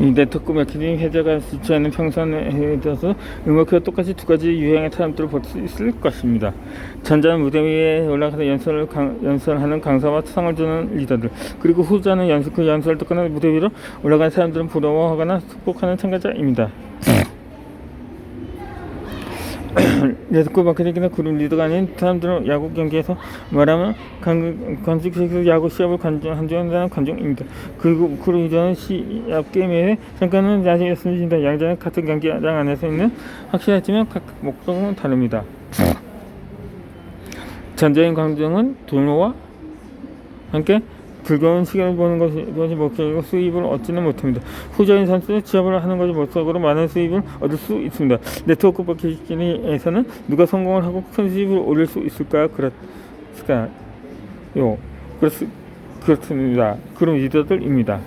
이 네트워크 마케팅 회사가 주최하는 평선에 대해서 음악회와 똑같이 두 가지 유형의 사람들을 볼 수 있을 것입니다. 전자는 무대 위에 올라가서 연설하는 강사와 상을 주는 리더들, 그리고 후자는 그 연설을 듣거나 무대 위로 올라간 사람들은 부러워하거나 축복하는 참가자입니다. 네트워크 마케팅이나 그룹 리더가 아닌 사람들은 야구 경기에서 말하면 관중席야구 시합을 한주한다는 관중입니다. 그리고 그룹 리더는 시합 게임에 잠깐은 야시였습니다. 양자는 같은 경기장 안에서 있는 확실하지만 각 목적은 다릅니다. 전자인 관중은 돈과 함께 즐거운 시간을 보는 것이 목적이고 수입을 얻지는 못합니다. 후자인 선수는 취업을 하는 것이 목적으로 많은 수입을 얻을 수 있습니다. 네트워크 마케팅에서는 누가 성공을 하고 큰 수입을 올릴 수 있을까요? 그렇습니다. 그럼 리더들입니다.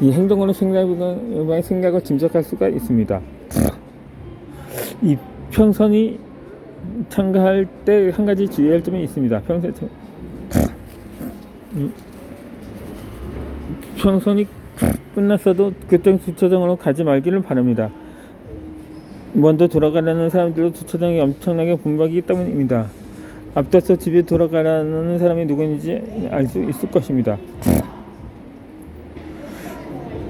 이 행동으로 생각을 짐작할 수가 있습니다. 이 평선이 참가할 때 한 가지 주의할 점이 있습니다. 평선이 끝났어도 그때 주차장으로 가지 말기를 바랍니다. 먼저 돌아가려는 사람들도 주차장이 엄청나게 분박이기 때문입니다. 앞서서 집에 돌아가려는 사람이 누구인지 알 수 있을 것입니다.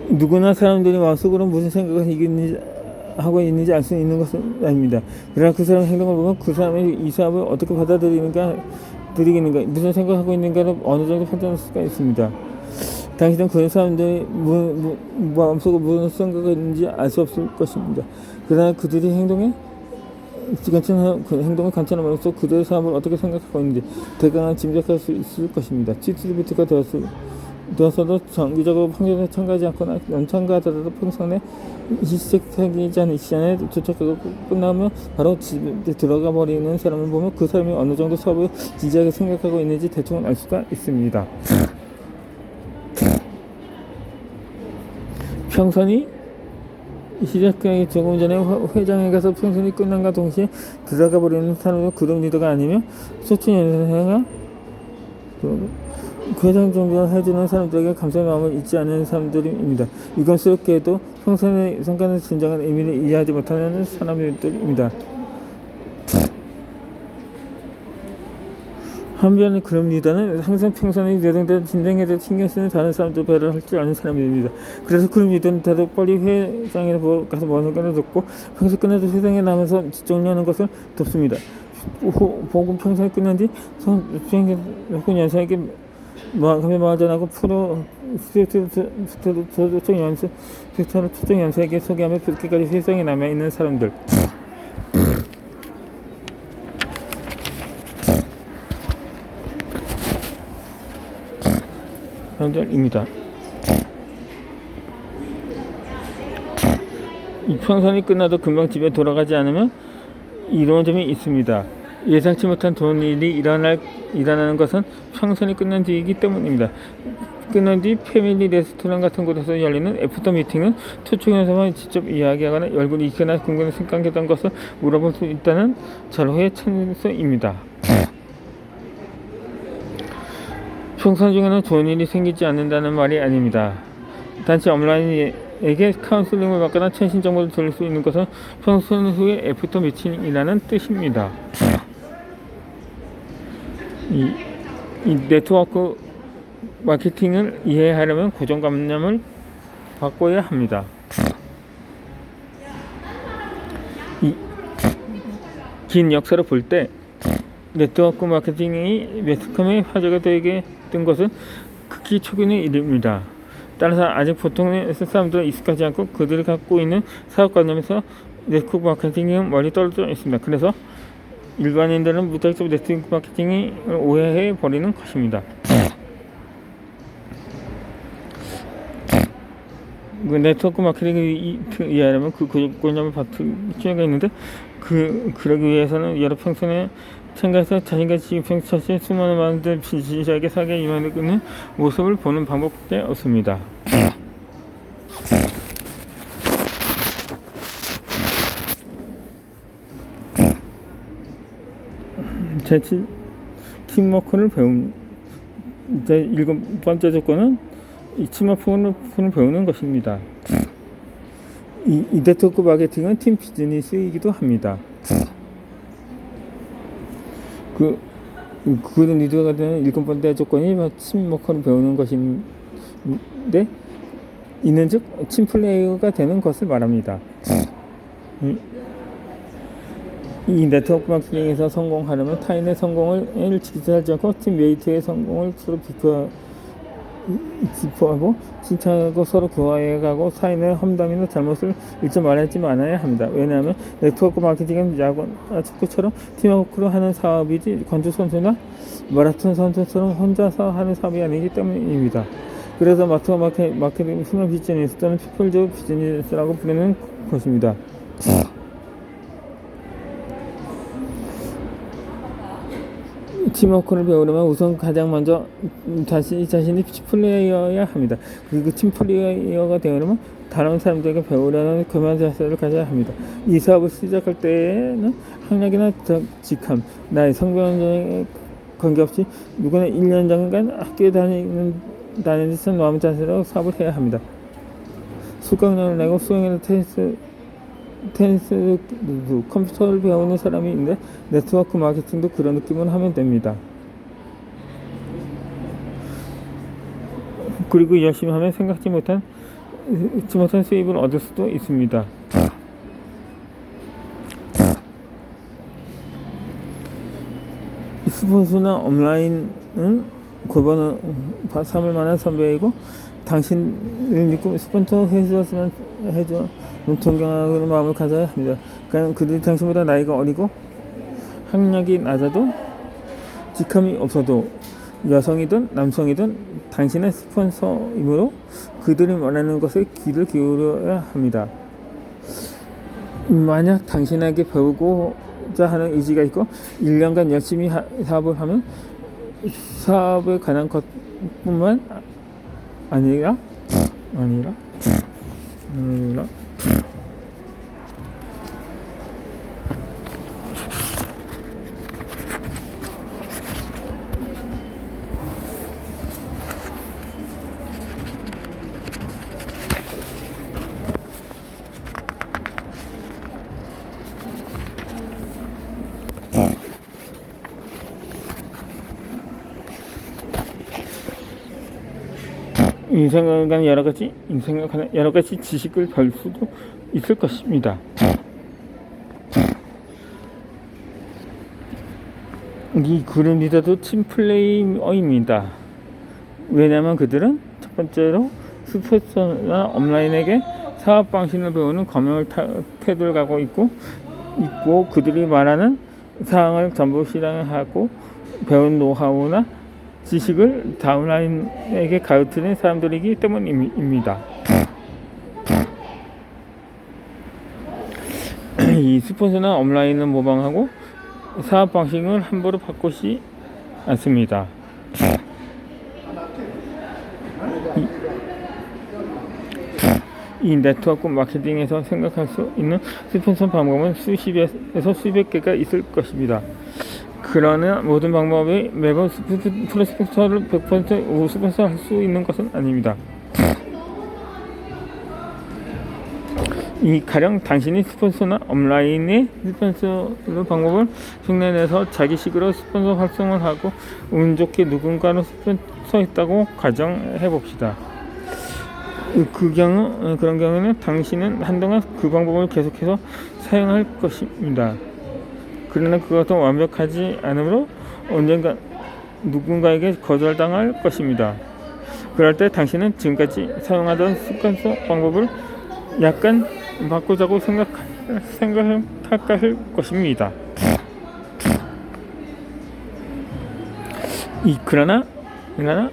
누구나 사람들이 마음속으로 무슨 생각을 하고 있는지 알 수 있는 것은 아닙니다. 그러나 그 사람의 행동을 보면 그 사람이 이 사업을 어떻게 받아들이는가, 무슨 생각하고 있는가를 어느 정도 판단할 수가 있습니다. 당신은 그 사람들이 마음속으로 무슨 생각을 있는지 알 수 없을 것입니다. 그러나 그들이 행동을 관찰하면서 그들의 사업을 어떻게 생각하고 있는지 대강은 짐작할 수 있을 것입니다. 디스트리뷰터가 되어서도 정기적으로 평소에 참가하지 않거나 연참가하더라도 평선에 시작하지 않은 시간에 도착하고 끝나면 바로 집에 들어가 버리는 사람을 보면 그 사람이 어느 정도 사업을 진지하게 생각하고 있는지 대충 알 수가 있습니다. 평선이 시작하기 조금 전에 회장에 가서 평선이 끝난과 동시에 들어가 버리는 사람은 그룹 리더가 아니면 소친 연설회가 그 회장 정도를 해주는 사람들에게 감사의 마음을 잊지 않는 사람들입니다. 유감스럽게도 평선에 상관한 진정한 의미를 이해하지 못하는 사람들입니다. 한편 그룹 리더는 항상 평선에 예정된 진정에 대해 신경 쓰는 다른 사람들 배려를 할 줄 아는 사람입니다. 그래서 그룹 리더는 다들 빨리 회장에 가서 뭔가를 듣고 평소 끝나도 회장에 남아서 정리하는 것을 돕습니다. 보고 평선이 끝난 뒤 혹은 연사에게 마감에 마전하고 초청 연사에게 소개하며 그렇게까지 세상에 남아있는 사람들. 사람들입니다. 이 평선이 끝나도 금방 집에 돌아가지 않으면 이런 점이 있습니다. 예상치 못한 좋은 일이 일어나는 것은 평선이 끝난 뒤이기 때문입니다. 끝난 뒤 패밀리 레스토랑 같은 곳에서 열리는 애프터 미팅은 초청 연사만 직접 이야기하거나 얼굴이 익거나 궁금해 생각했던 것을 물어볼 수 있다는 절호의 찬스입니다. 평선 중에는 좋은 일이 생기지 않는다는 말이 아닙니다. 단지 온라인에게 카운슬링을 받거나 최신 정보를 들을 수 있는 것은 평선 후의 애프터 미팅이라는 뜻입니다. 이 네트워크 마케팅을 이해하려면 고정관념을 바꿔야 합니다. 이 긴 역사를 볼 때 네트워크 마케팅이 매스컴의 화제가 되게 된 것은 극히 초기의 일입니다. 따라서 아직 보통의 사람들은 익숙하지 않고 그들이 갖고 있는 사업관념에서 네트워크 마케팅은 멀리 떨어져 있습니다. 그래서 일반인들은 무작정 네트워크 마케팅을 오해해 버리는 것입니다. 그 네트워크 마케팅을 이해하려면 그 고정관념을 바꿀 필요가 있는데 그러기 위해서는 여러 평선에 참가해서 자신과 평소에 수많은 마음들 진지하게 사기에 임하는 모습을 보는 방법밖에 없습니다. 팀워크를 이제 일곱 번째 조건은 이 스마트폰을 배우는 것입니다. 이 네트워크 마케팅은 팀 비즈니스이기도 합니다. 그런 리더가 되는 일곱 번째 조건이 팀워크를 배우는 것인데, 이는즉 팀 플레이어가 되는 것을 말합니다. 이 네트워크 마케팅에서 성공하려면 타인의 성공을 지지하지 않고 팀메이트의 성공을 서로 비교하고 칭찬하고 서로 교화해가고 타인의 험담이나 잘못을 일절 말하지 말아야 합니다. 왜냐하면 네트워크 마케팅은 야구나 축구처럼 팀워크로 하는 사업이지 권투 선수나 마라톤 선수처럼 혼자서 하는 사업이 아니기 때문입니다. 그래서 마케팅 스몰 비즈니스 또는 피플즈 비즈니스라고 부르는 것입니다. 팀워크를 배우려면 우선 가장 먼저 자신이 팀플레이어여야 합니다. 그리고 팀플레이어가 되려면 다른 사람들에게 배우려는 교만 자세를 가져야 합니다. 이 사업을 시작할 때에는 학력이나 직함, 나이, 성별에 관계없이 누구나 1년 정도간 학교에 다니는 듯한 마음 자세로 사업을 해야 합니다. 수강료를 내고 수행이나 테니스, 컴퓨터를 배우는 사람이 있는데 네트워크 마케팅도 그런 느낌을 하면 됩니다. 그리고 열심히 하면 생각지 못한 수입을 얻을 수도 있습니다. 스폰서나 온라인은 골반을 삼을 만한 선배이고 당신을 믿고 스폰서 해주었으면 존경하는 마음을 가져야 합니다. 그들이 당신보다 나이가 어리고 학력이 낮아도 직함이 없어도 여성이든 남성이든 당신의 스폰서이므로 그들이 말하는 것에 귀를 기울여야 합니다. 만약 당신에게 배우고자 하는 의지가 있고 1년간 열심히 사업을 하면 사업에 관한 것뿐만 아니라 인생에 관한 여러 가지 지식을 배울 수도 있을 것입니다. 이 그룹 리더도 팀 플레이어입니다. 왜냐하면 그들은 첫 번째로 스포츠나 온라인에게 사업 방식을 배우는 검열 태도를 갖고 있고 그들이 말하는 사항을 전부 실행하고 배운 노하우나 지식을 다운라인에게 가르치는 사람들이기 때문입니다. 이 스폰서나 온라인을 모방하고 사업 방식을 함부로 바꾸지 않습니다. 이 네트워크 마케팅에서 생각할 수 있는 스폰서 방법은 수십에서 수백 개가 있을 것입니다. 그러나 모든 방법이 매번 스폰서를 100% 스폰서 할 수 있는 것은 아닙니다. 가령 당신이 스폰서나 온라인의 스폰서 방법을 흉내내서 자기식으로 스폰서 활성을 하고 운 좋게 누군가를 스폰서했다고 가정해 봅시다. 그런 경우는 당신은 한동안 그 방법을 계속해서 사용할 것입니다. 그러나 그것도 완벽하지 않으므로 언젠가 누군가에게 거절당할 것입니다. 그럴 때 당신은 지금까지 사용하던 스폰서 방법을 약간 바꾸자고 생각할 것입니다. 그러나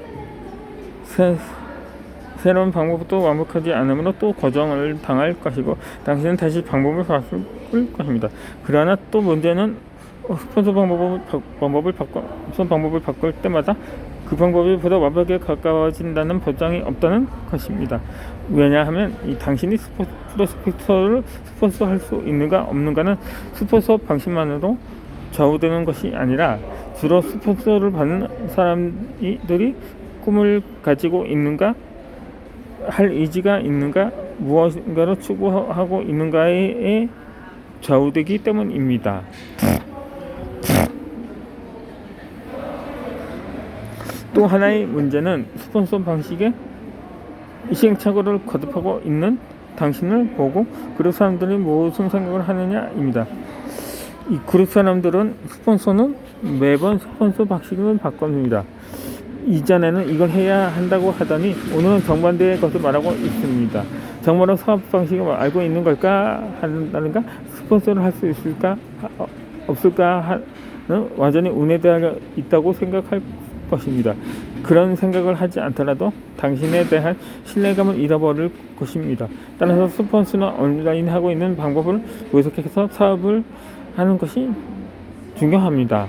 새로운 방법도 완벽하지 않으므로 또 거절을 당할 것이고 당신은 다시 방법을 바꿀 것입니다. 그러나 또 문제는 스폰서 방법을 바꿀 때마다 그 방법이 보다 완벽하게 가까워진다는 보장이 없다는 것입니다. 왜냐하면 당신이 스폰서를 스폰서할 수 있는가 없는가는 스폰서 방식만으로 좌우되는 것이 아니라 주로 스폰서를 받는 사람들이 꿈을 가지고 있는가, 할 의지가 있는가, 무엇인가를 추구하고 있는가에 좌우되기 때문입니다. 또 하나의 문제는 스폰서 방식의 시행착오를 거듭하고 있는 당신을 보고 그룹 사람들이 무슨 생각을 하느냐입니다. 이 그룹 사람들은 스폰서는 매번 스폰서 방식을 바꿉니다. 이전에는 이걸 해야 한다고 하더니 오늘은 정반대의 것을 말하고 있습니다. 정말로 사업 방식을 알고 있는 걸까 한다는가, 스폰서를 할 수 있을까 없을까 하는 완전히 운에 대하여 있다고 생각할 것입니다. 그런 생각을 하지 않더라도 당신에 대한 신뢰감을 잃어버릴 것입니다. 따라서 스폰서나 온라인 하고 있는 방법을 분석해서 사업을 하는 것이 중요합니다.